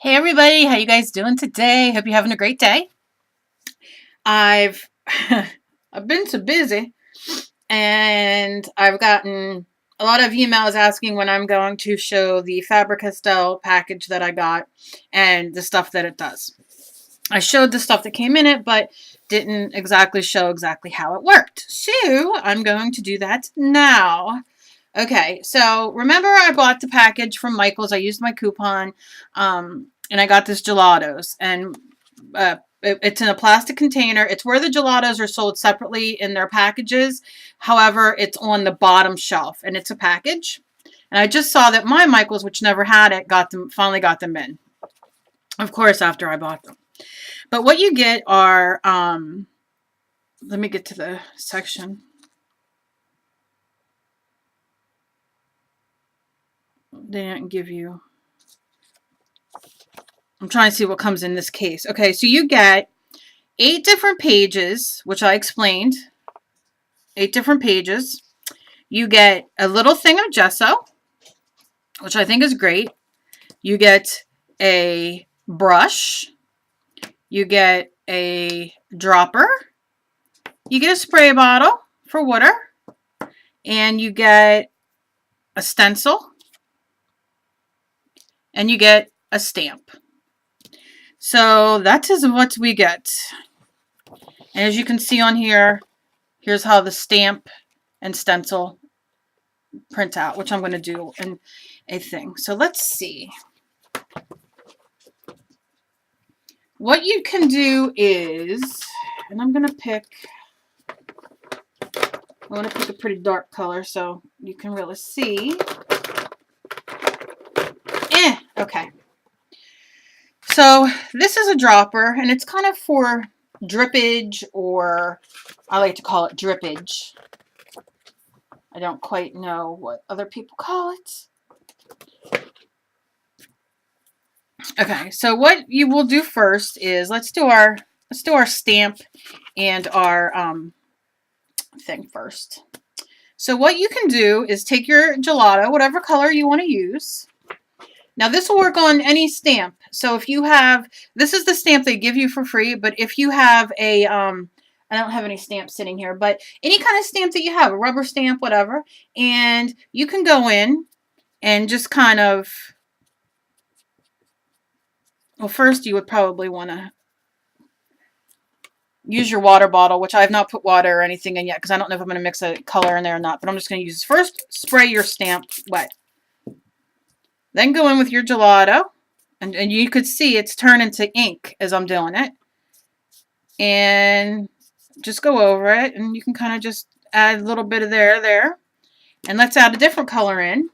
Hey everybody, how you guys doing today? Hope you're having a great day. I've I've been so busy and I've gotten a lot of emails asking when I'm going to show the Faber Castell package that I got and the stuff that it does. I showed the stuff that came in it, but didn't exactly show exactly how it worked. So I'm going to do that now. Okay, so remember I bought the package from Michael's. I used my coupon, and I got this gelatos. And it's in a plastic container. It's where the gelatos are sold separately in their packages. However, it's on the bottom shelf, and it's a package. And I just saw that my Michael's, which never had it, finally got them in. Of course, after I bought them. But what you get are, let me get to the section. They didn't give you. I'm trying to see what comes in this case. Okay, so you get 8 different pages, which I explained. 8 different pages. You get a little thing of gesso, which I think is great. You get a brush. You get a dropper. You get a spray bottle for water. And you get a stencil. And you get a stamp. So that is what we get. And as you can see on here, here's how the stamp and stencil print out, which I'm going to do in a thing. So let's see. What you can do is, and I'm going to pick, I want to pick a pretty dark color so you can really see. Okay. So this is a dropper, and it's kind of for drippage, or I like to call it drippage. I don't quite know what other people call it. Okay, so what you will do first is let's do our stamp and our thing first. So what you can do is take your gelato, whatever color you want to use. Now this will work on any stamp. So if you have, this is the stamp they give you for free, but if you have a, I don't have any stamps sitting here, but any kind of stamp that you have, a rubber stamp, whatever, and you can go in and just kind of, well, first you would probably want to use your water bottle, which I have not put water or anything in yet because I don't know if I'm going to mix a color in there or not, but I'm just going to use this. First, spray your stamp wet. Then go in with your gelato, and you could see it's turning to ink as I'm doing it. And just go over it, and you can kind of just add a little bit of there. And let's add a different color in.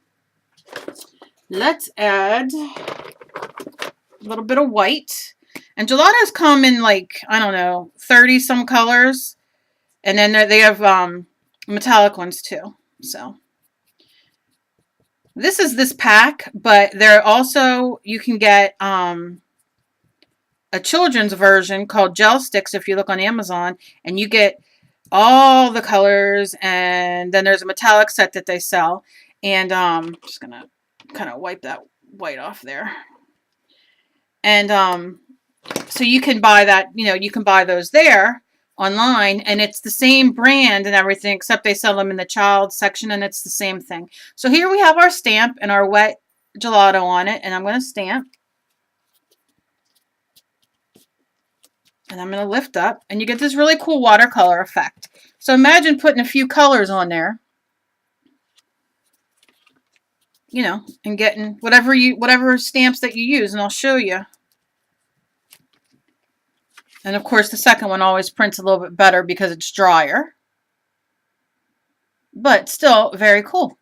Let's add a little bit of white. And gelatos come in like, I don't know, 30 some colors. And then they have metallic ones too. So this is this pack, but there also, you can get a children's version called Gel Sticks if you look on Amazon, and you get all the colors, and then there's a metallic set that they sell. And I'm just going to kind of wipe that white off there. And so you can buy that, you can buy those there online, and it's the same brand and everything, except they sell them in the child section, and it's the same thing. So here we have our stamp and our wet gelato on it, and I'm going to stamp. And I'm going to lift up, and you get this really cool watercolor effect. So imagine putting a few colors on there, and getting whatever stamps that you use, and I'll show you. And of course, the second one always prints a little bit better because it's drier. But still very cool.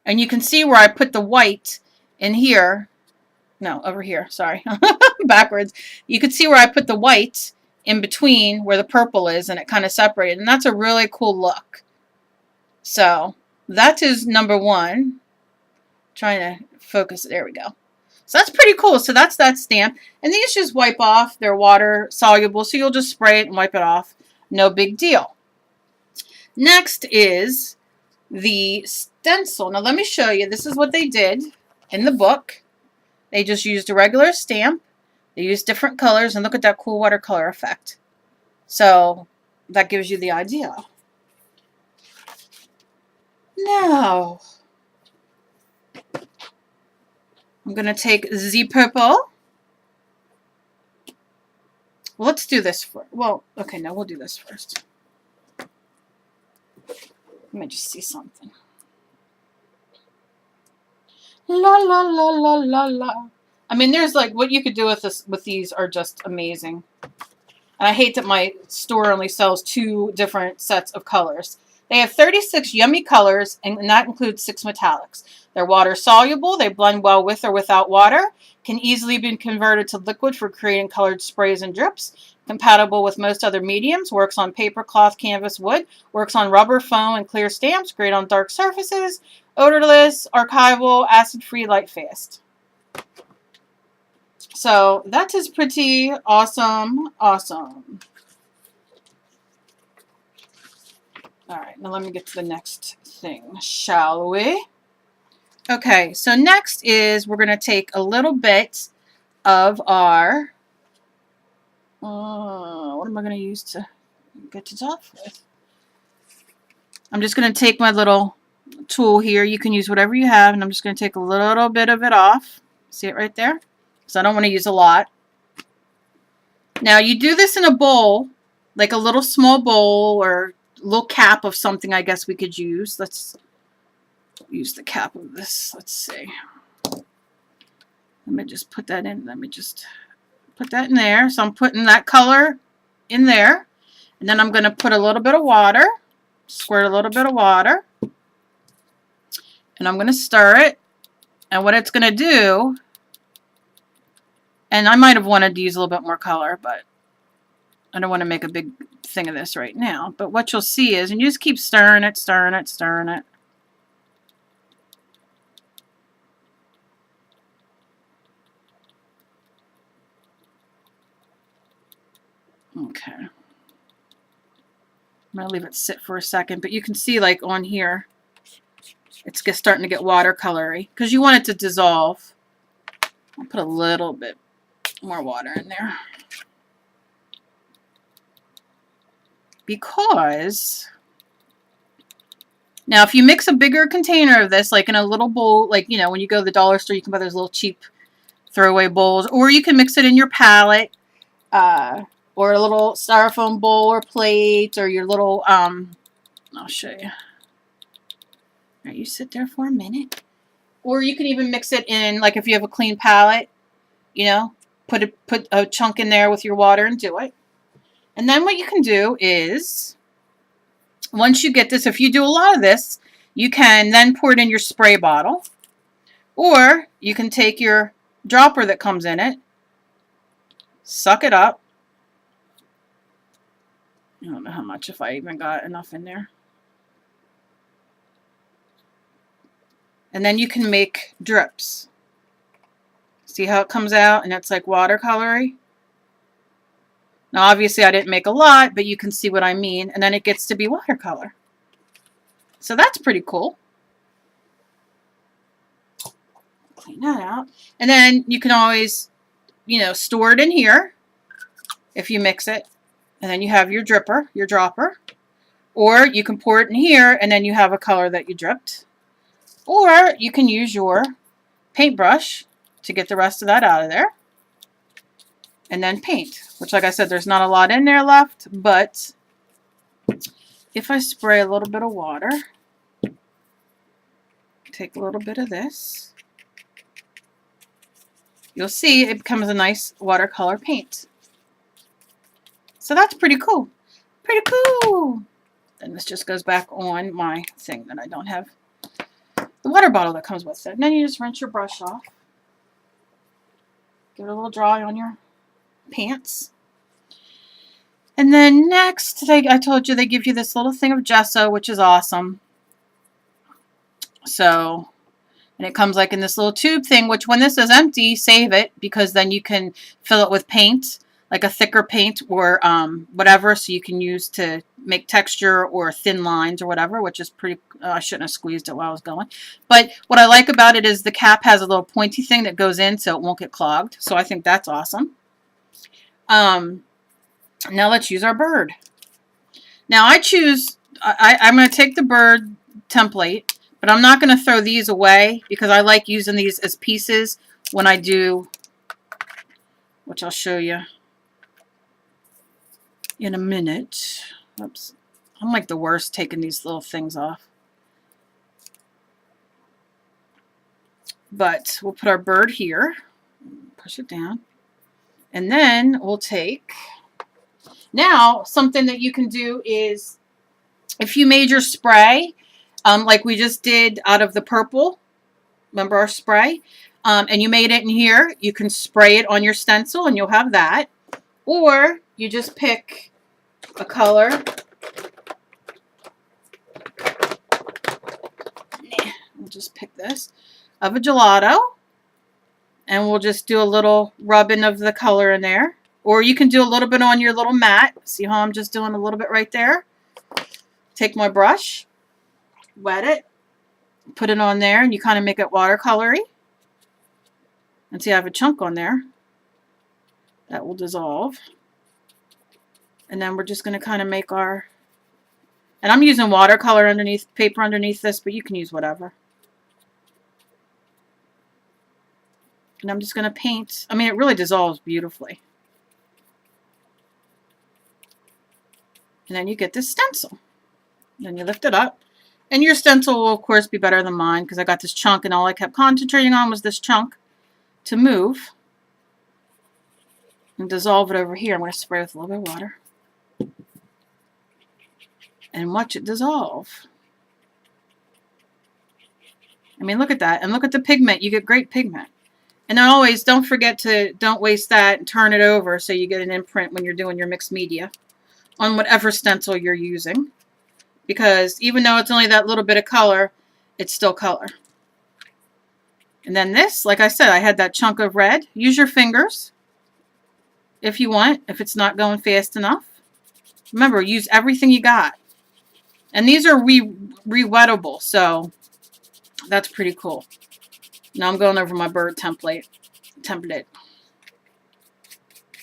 And you can see where I put the white in here. No, over here, sorry. Backwards. You can see where I put the white in between where the purple is, and it kind of separated. And that's a really cool look. So that is number 1. Trying to focus. There we go. So that's pretty cool. So that's that stamp. And these just wipe off. They're water soluble, so you'll just spray it and wipe it off. No big deal. Next is the stencil. Now let me show you. This is what they did in the book. They just used a regular stamp. They used different colors, and look at that cool watercolor effect. So that gives you the idea. Now, I'm going to take Z Purple. Well, let's do this first. Well, okay, no, we'll do this first. Let me just see something. La la la la la la. I mean, there's like what you could do with this. With these are just amazing. And I hate that my store only sells 2 different sets of colors. They have 36 yummy colors, and that includes 6 metallics. They're water soluble. They blend well with or without water. Can easily be converted to liquid for creating colored sprays and drips. Compatible with most other mediums. Works on paper, cloth, canvas, wood. Works on rubber, foam, and clear stamps. Great on dark surfaces. Odorless, archival, acid-free, light-fast. So that is pretty awesome. Awesome. All right, now let me get to the next thing, shall we? Okay, so next is we're going to take a little bit of our, what am I going to use to get it off with? I'm just going to take my little tool here. You can use whatever you have, and I'm just going to take a little bit of it off. See it right there? So I don't want to use a lot. Now you do this in a bowl, like a little small bowl or little cap of something I guess we could use. Let's use the cap of this. Let's see. Let me just put that in. Let me just put that in there. So I'm putting that color in there. And then I'm going to put a little bit of water. Squirt a little bit of water. And I'm going to stir it. And what it's going to do, and I might have wanted to use a little bit more color, but I don't want to make a big thing of this right now. But what you'll see is, and you just keep stirring it, stirring it, stirring it. Okay. I'm going to leave it sit for a second, but you can see like on here, it's just starting to get watercolory because you want it to dissolve. I'll put a little bit more water in there. Because now if you mix a bigger container of this, like in a little bowl, like, you know, when you go to the dollar store, you can buy those little cheap throwaway bowls, or you can mix it in your palette, or a little styrofoam bowl or plate, or your little, I'll show you. All right, you sit there for a minute. Or you can even mix it in, like if you have a clean palette, you know, put a chunk in there with your water and do it. And then what you can do is, once you get this, if you do a lot of this, you can then pour it in your spray bottle. Or you can take your dropper that comes in it, suck it up. I don't know how much, if I even got enough in there. And then you can make drips. See how it comes out and it's like watercolory? Now obviously I didn't make a lot, but you can see what I mean. And then it gets to be watercolor. So that's pretty cool. Clean that out. And then you can always, you know, store it in here if you mix it. And then you have your dripper, your dropper. Or you can pour it in here and then you have a color that you dripped. Or you can use your paintbrush to get the rest of that out of there. And then paint, which like I said, there's not a lot in there left, but if I spray a little bit of water, take a little bit of this, you'll see it becomes a nice watercolor paint. So that's pretty cool. Pretty cool. And this just goes back on my thing that I don't have the water bottle that comes with it. And then you just rinse your brush off. Give it a little dry on your pants. And then next, I told you they give you this little thing of gesso, which is awesome. So, and it comes like in this little tube thing, which when this is empty, save it, because then you can fill it with paint. like a thicker paint or whatever, so you can use to make texture or thin lines or whatever, which is pretty, I shouldn't have squeezed it while I was going. But what I like about it is the cap has a little pointy thing that goes in so it won't get clogged. So I think that's awesome. Now let's use our bird. Now I'm going to take the bird template, but I'm not going to throw these away because I like using these as pieces when I do, which I'll show you in a minute. Oops. I'm like the worst taking these little things off. But we'll put our bird here. Push it down. And then we'll take... Now, something that you can do is, if you made your spray, like we just did out of the purple, remember our spray? And you made it in here, you can spray it on your stencil and you'll have that. Or you just pick a color. We'll just pick this of a gelato. And we'll just do a little rubbing of the color in there. Or you can do a little bit on your little mat. See how I'm just doing a little bit right there? Take my brush, wet it, put it on there, and you kind of make it watercolory. And see, I have a chunk on there. That will dissolve. And then we're just going to kind of make our... And I'm using watercolor underneath, paper underneath this, but you can use whatever. And I'm just going to paint. I mean, it really dissolves beautifully. And then you get this stencil. Then you lift it up. And your stencil will, of course, be better than mine because I got this chunk and all I kept concentrating on was this chunk to move. And dissolve it over here. I'm going to spray with a little bit of water. And watch it dissolve. I mean, look at that. And look at the pigment. You get great pigment. And then always, don't forget to, don't waste that and turn it over so you get an imprint when you're doing your mixed media on whatever stencil you're using. Because even though it's only that little bit of color, it's still color. And then this, like I said, I had that chunk of red. Use your fingers if you want, if it's not going fast enough. Remember, use everything you got. And these are re-wettable, so that's pretty cool. Now I'm going over my bird template.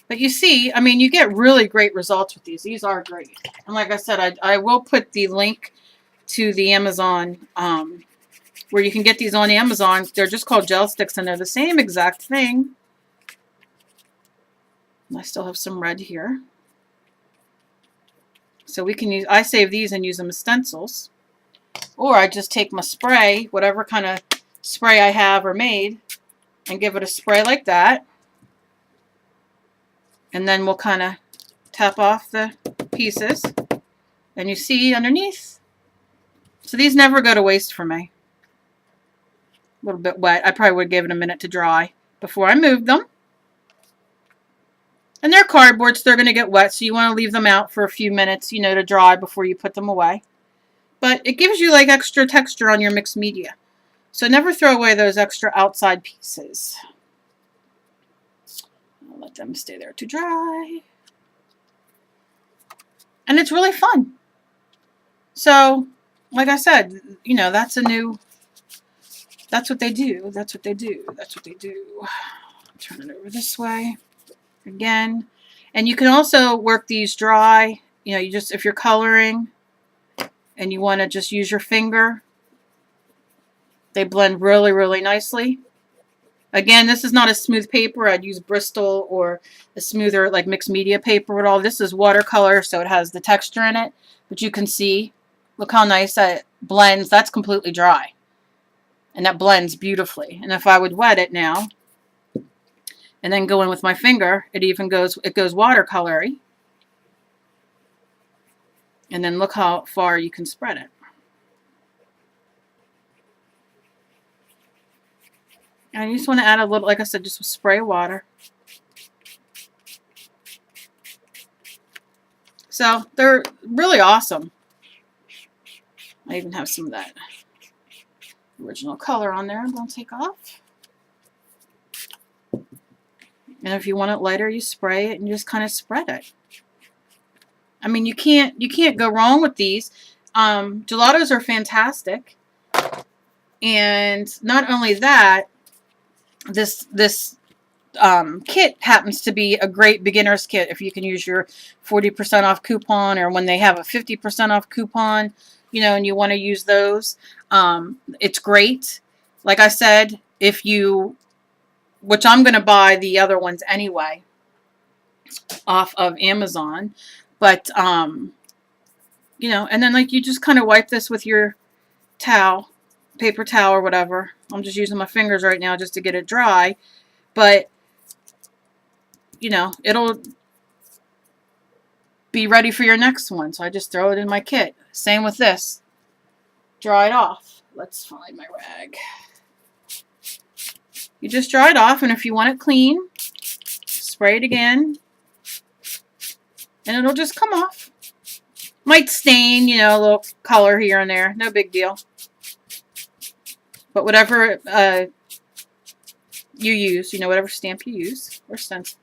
But you see, I mean, you get really great results with these. These are great. And like I said, I will put the link to the Amazon, where you can get these on Amazon. They're just called gel sticks, and they're the same exact thing. And I still have some red here. So we can use, I save these and use them as stencils. Or I just take my spray, whatever kind of spray I have or made, and give it a spray like that. And then we'll kind of tap off the pieces. And you see underneath. So these never go to waste for me. A little bit wet. I probably would give it a minute to dry before I moved them. And they're cardboard, so they're going to get wet. So you want to leave them out for a few minutes, you know, to dry before you put them away. But it gives you like extra texture on your mixed media. So never throw away those extra outside pieces. I'll let them stay there to dry. And it's really fun. So, like I said, you know, that's a new, that's what they do. That's what they do. That's what they do. Turn it over this way again. And you can also work these dry. You know, you just, if you're coloring and you want to just use your finger, they blend really, really nicely. Again, this is not a smooth paper. I'd use Bristol or a smoother, like mixed media paper at all. This is watercolor, so it has the texture in it. But you can see, look how nice that blends. That's completely dry. And that blends beautifully. And if I would wet it now, and then go in with my finger, it even goes, it goes watercolory. And then look how far you can spread it. And you just want to add a little, like I said, just spray water. So they're really awesome. I even have some of that original color on there I'm going to take off. And if you want it lighter, you spray it and you just kind of spread it. I mean, you can't go wrong with these. Gelatos are fantastic. And not only that, this kit happens to be a great beginner's kit if you can use your 40% off coupon, or when they have a 50% off coupon, you know, and you want to use those. It's great. Like I said, if you, which I'm going to buy the other ones anyway off of Amazon, but you know, and then like you just kind of wipe this with your towel, paper towel or whatever. I'm just using my fingers right now just to get it dry, but you know, it'll be ready for your next one. So I just throw it in my kit. Same with this. Dry it off. Let's find my rag. You just dry it off, and if you want it clean, spray it again, and it'll just come off. Might stain, you know, a little color here and there. No big deal. But whatever you use, you know, whatever stamp you use, or stencil,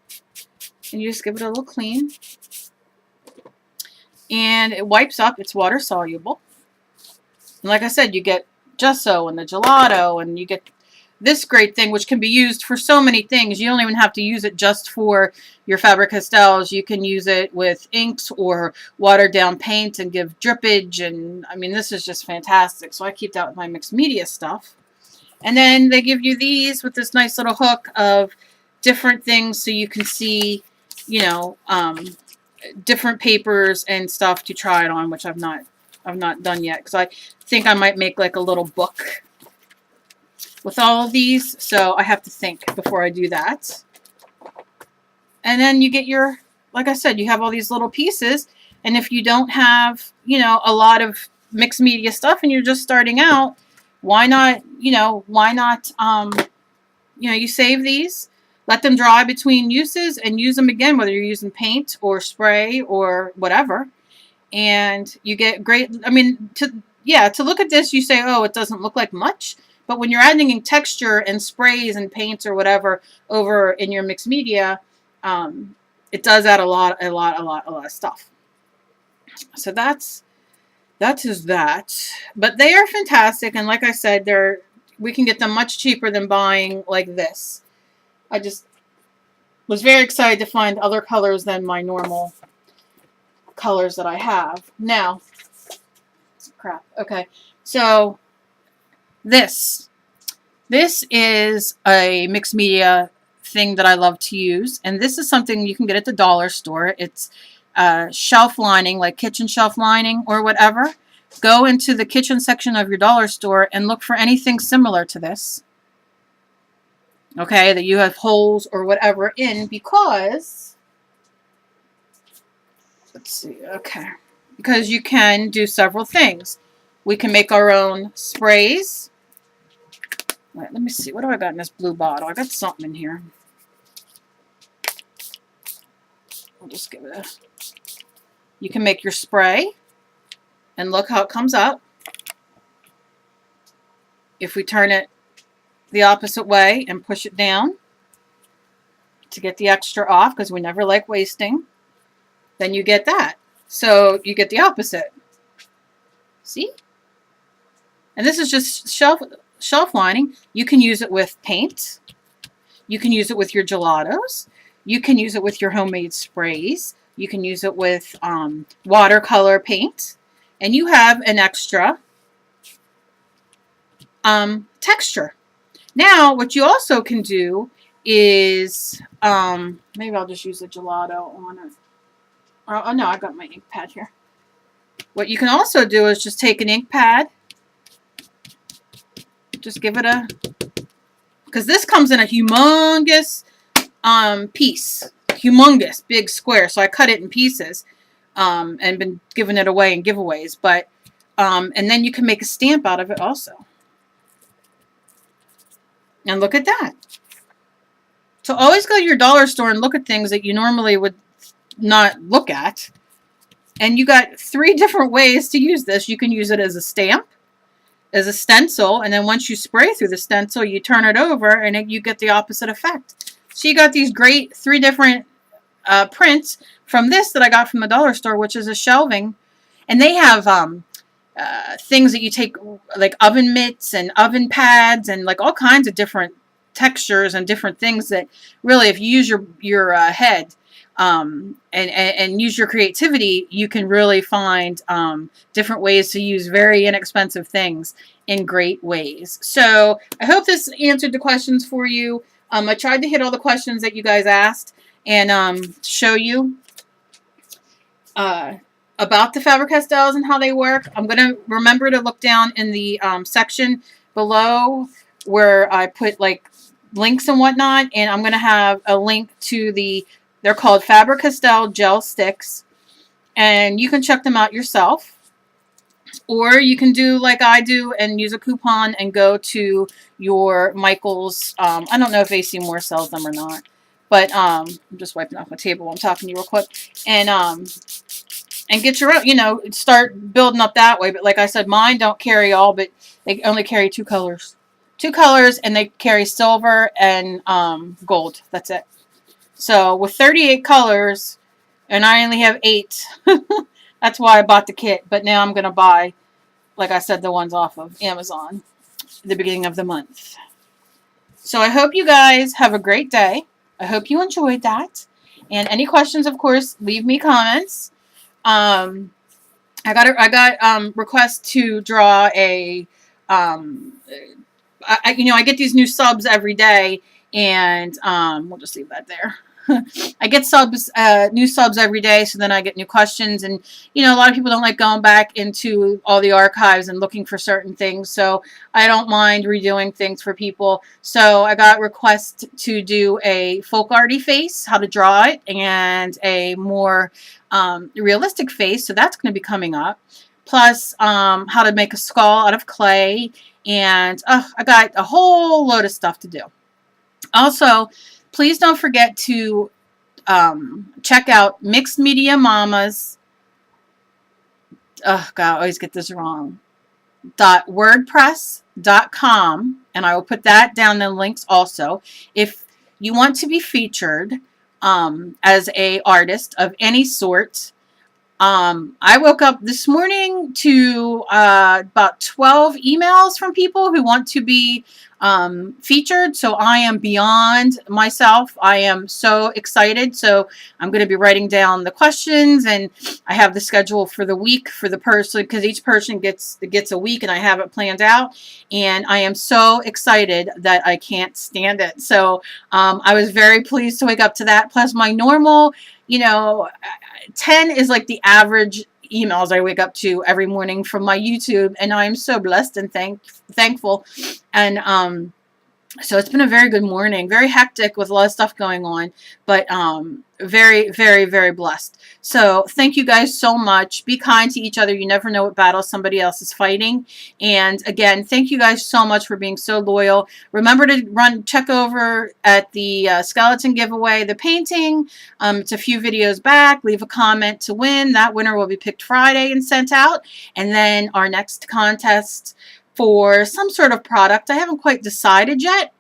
and you just give it a little clean. And it wipes up. It's water soluble. And like I said, you get gesso and the gelato, and you get this great thing, which can be used for so many things. You don't even have to use it just for your Faber Castells. You can use it with inks or watered down paint and give drippage. And I mean, this is just fantastic. So I keep that with my mixed media stuff. And then they give you these with this nice little hook of different things, so you can see, you know, different papers and stuff to try it on, which I've not done yet, because I think I might make like a little book with all of these, so I have to think before I do that. And then you get your, like I said, you have all these little pieces, and if you don't have, you know, a lot of mixed media stuff and you're just starting out, why not, you know, you save these, let them dry between uses, and use them again, whether you're using paint or spray or whatever. And you get great, I mean, to look at this, you say, oh, it doesn't look like much. But when you're adding in texture and sprays and paints or whatever over in your mixed media, it does add a lot of stuff. So that is that. But they are fantastic, and like I said, we can get them much cheaper than buying like this. I just was very excited to find other colors than my normal colors that I have. Now, crap. Okay, so this is a mixed media thing that I love to use, and this is something you can get at the dollar store. It's shelf lining, like kitchen shelf lining or whatever. Go into the kitchen section of your dollar store and look for anything similar to this. Okay, that you have holes or whatever in, because let's see, okay, because you can do several things. We can make our own sprays. Right, let me see, what do I got in this blue bottle? I got something in here. We'll just give it a, you can make your spray, and look how it comes out. If we turn it the opposite way and push it down to get the extra off, because we never like wasting, then you get that. So you get the opposite. See? And this is just shelf lining. You can use it with paint. You can use it with your gelatos. You can use it with your homemade sprays. You can use it with watercolor paint. And you have an extra texture. Now, what you also can do is, maybe I'll just use a gelato on it. Oh, no, I got my ink pad here. What you can also do is just take an ink pad. Just give it a, because this comes in a humongous piece. Humongous, big square. So I cut it in pieces and been giving it away in giveaways. But, and then you can make a stamp out of it also. And look at that. So always go to your dollar store and look at things that you normally would not look at. And you got 3 different ways to use this. You can use it as a stamp, as a stencil, and then once you spray through the stencil, you turn it over and you get the opposite effect. So you got these great 3 different prints from this that I got from the dollar store, which is a shelving. And they have things that you take, like oven mitts and oven pads and like all kinds of different textures and different things that really, if you use your head and use your creativity, you can really find different ways to use very inexpensive things in great ways. So I hope this answered the questions for you. I tried to hit all the questions that you guys asked and show you about the Faber-Castells and how they work. I'm going to remember to look down in the section below where I put like links and whatnot, and I'm going to have a link to they're called Faber-Castell gel sticks, and you can check them out yourself. Or you can do like I do and use a coupon and go to your Michael's. I don't know if AC Moore sells them or not, but I'm just wiping off my table while I'm talking to you real quick. And get your own, you know, start building up that way. But like I said, mine don't carry all, but they only carry 2 colors. 2 colors, and they carry silver and gold. That's it. So with 38 colors, and I only have 8, that's why I bought the kit. But now I'm going to buy, like I said, the ones off of Amazon at the beginning of the month. So I hope you guys have a great day. I hope you enjoyed that. And any questions, of course, leave me comments. I got requests to draw a I get these new subs every day, and we'll just leave that there. I get new subs every day, so then I get new questions, and a lot of people don't like going back into all the archives and looking for certain things, so I don't mind redoing things for people. So I got requests to do a folk arty face, how to draw it, and a more realistic face, so that's going to be coming up. Plus, how to make a skull out of clay, and I got a whole load of stuff to do. Also, please don't forget to check out Mixed Media Mamas. Oh God, I always get this wrong. .wordpress.com, and I will put that down in the links also. If you want to be featured as a artist of any sort. I woke up this morning to about 12 emails from people who want to be featured. So I am beyond myself. I am so excited. So I'm going to be writing down the questions, and I have the schedule for the week for the person, because each person gets a week, and I have it planned out. And I am so excited that I can't stand it. So I was very pleased to wake up to that. Plus my normal, 10 is like the average emails I wake up to every morning from my YouTube, and I'm so blessed and thankful. And so it's been a very good morning, very hectic with a lot of stuff going on, but very, very, very blessed. So thank you guys so much. Be kind to each other. You never know what battle somebody else is fighting. And again, thank you guys so much for being so loyal. Remember to check over at the skeleton giveaway, the painting. It's a few videos back. Leave a comment to win. That winner will be picked Friday and sent out. And then our next contest for some sort of product. I haven't quite decided yet.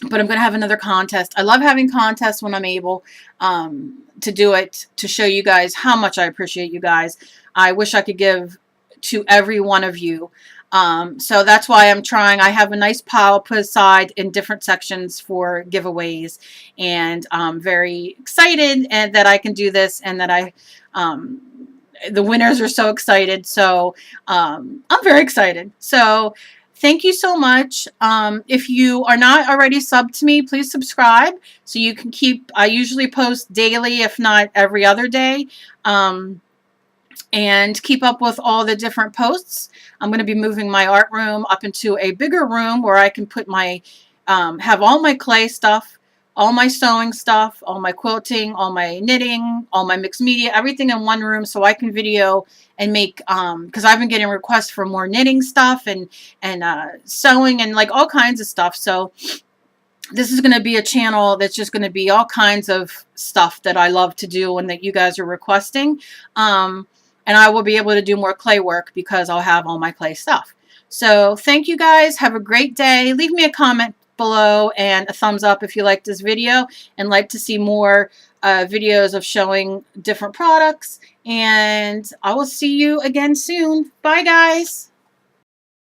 But I'm going to have another contest. I love having contests when I'm able to do it, to show you guys how much I appreciate you guys. I wish I could give to every one of you. So that's why I'm trying. I have a nice pile put aside in different sections for giveaways, and I'm very excited and that I can do this, and that the winners are so excited. So I'm very excited. So thank you so much. If you are not already subbed to me, please subscribe so you can I usually post daily, if not every other day, and keep up with all the different posts. I'm going to be moving my art room up into a bigger room where I can put have all my clay stuff, all my sewing stuff, all my quilting, all my knitting, all my mixed media, everything in one room, so I can video and make, because I've been getting requests for more knitting stuff and sewing and like all kinds of stuff. So this is going to be a channel that's just going to be all kinds of stuff that I love to do and that you guys are requesting. And I will be able to do more clay work because I'll have all my clay stuff. So thank you guys. Have a great day. Leave me a comment below and a thumbs up if you liked this video and like to see more videos of showing different products. And I will see you again soon. Bye, guys.